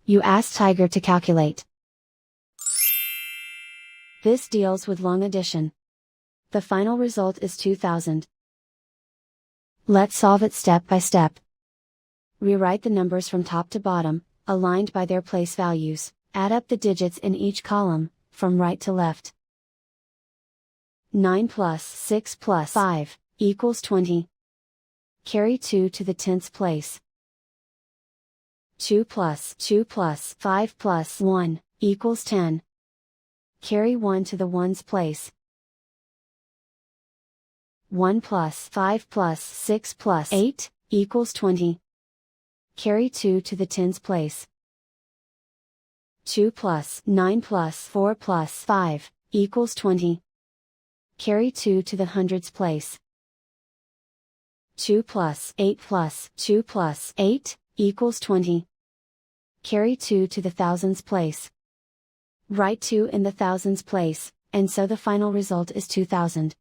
You ask Tiger to calculate. This deals with long addition. The final result is 2000. Let's solve it step by step. Rewrite the numbers from top to bottom, aligned by their place values. Add up the digits in each column, from right to left. 9 plus 6 plus 5, equals 20. Carry 2 to the tens place. 2 plus 5 plus 1, equals 10. Carry 1 to the ones place. 1 plus 5 plus 6 plus 8, equals 20. Carry 2 to the tens place. 2 plus 9 plus 4 plus 5, equals 20. Carry 2 to the hundreds place. 2 plus 8 plus 2 plus 8, equals 20. Carry 2 to the thousands place. Write 2 in the thousands place, and so the final result is 2000.